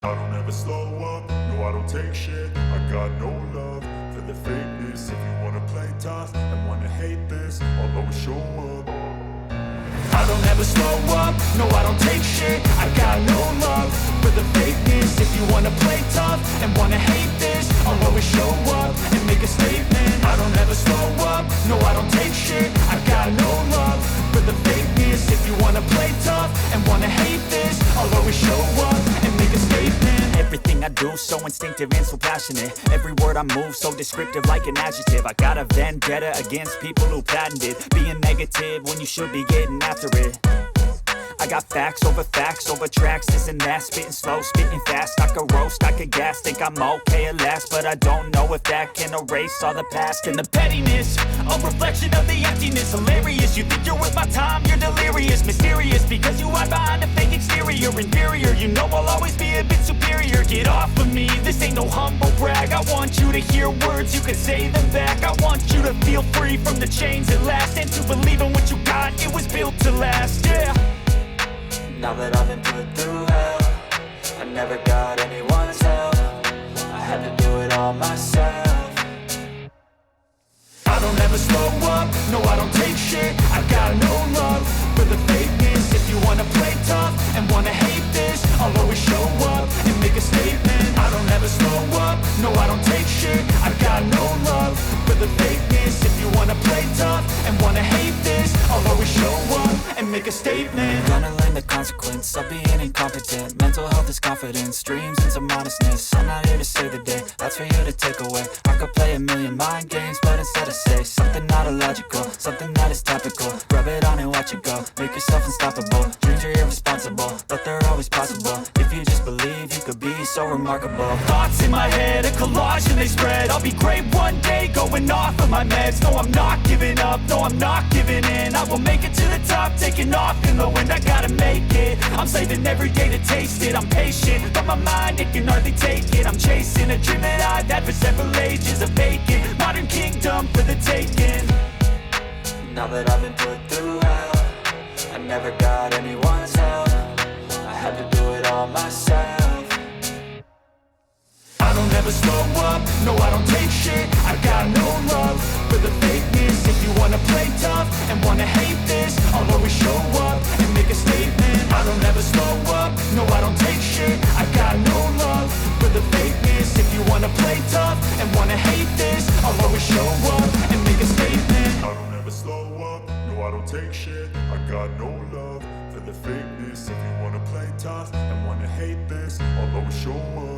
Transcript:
I don't ever slow up, no I don't take shit. I got no love for the fakeness. If you wanna play tough and wanna hate this, I'll always show up. I don't ever slow up, no I don't take shit. I got no love for the fakeness. If you wanna play tough and wanna hate this, I'll always show up and make a statement. I don't ever slow up, no I don't take shit. I got no love for the fakeness. If you wanna play tough and wanna hate this, I'll always show up and make a statement. Everything I do so instinctive and so passionate. Every word I move so descriptive like an adjective. I got a vendetta against people who patented being negative when you should be getting after it. I got facts over tracks, this and that. Spitting slow, spitting fast. I could roast, I could gas. Think I'm okay at last, but I don't know if that can erase all the past. And the pettiness, a reflection of the emptiness. Hilarious, you think you're worth my time, you're delirious. Mysterious, because you hide behind a fake exterior. Inferior, you know I'll always be a bit superior. Get off of me, this ain't no humble brag. I want you to hear words, you can say them back. I want you to feel free from the chains at last, and to believe in what you got, it was built to last, yeah. Now that I've been put through hell, I never got anyone's help. I had to do it all myself. I don't ever slow up, no I don't take shit. I got no love for the fakeness. If you wanna play tough and wanna hate this, I'll always show up and make a statement. I don't ever slow up, no I don't take shit. I got no love for the fakeness. If you wanna play tough and wanna hate this, I'll always show up and make a statement. Gonna learn the consequence of being incompetent. Mental health is confidence, dreams and some modestness. I'm not here to save the day, that's for you to take away. I could play a million mind games, but instead I say something not illogical, something that is topical. Rub it on and watch it go, make yourself unstoppable. Dreams are irresponsible, but they're always possible. If you just believe, you could be so remarkable. Thoughts in my head, a collage and they spread. I'll be great one day, going off of my meds. No, I'm not giving up, no, I'm not giving in. I will make it to the top, taking off in the wind. I gotta make it, I'm saving every day to taste it. I'm patient, but my mind, it can hardly take it. I'm chasing a dream that I've had for several ages. A vacant, modern kingdom for the taking. Now that I've been put through hell, I never got anyone's help. I had to do it all myself. I don't ever slow up, no I don't take shit. I got no love for the fakeness. If you wanna play tough and wanna hate this, I'll always show up and make a statement. I don't ever slow up, no I don't take shit. I got no love for the fakeness. If you wanna play tough and wanna hate this, I'll always show up and make a statement. I don't ever slow up, no I don't take shit. I got no love for the fakeness. If you wanna play tough and wanna hate this, I'll always show up.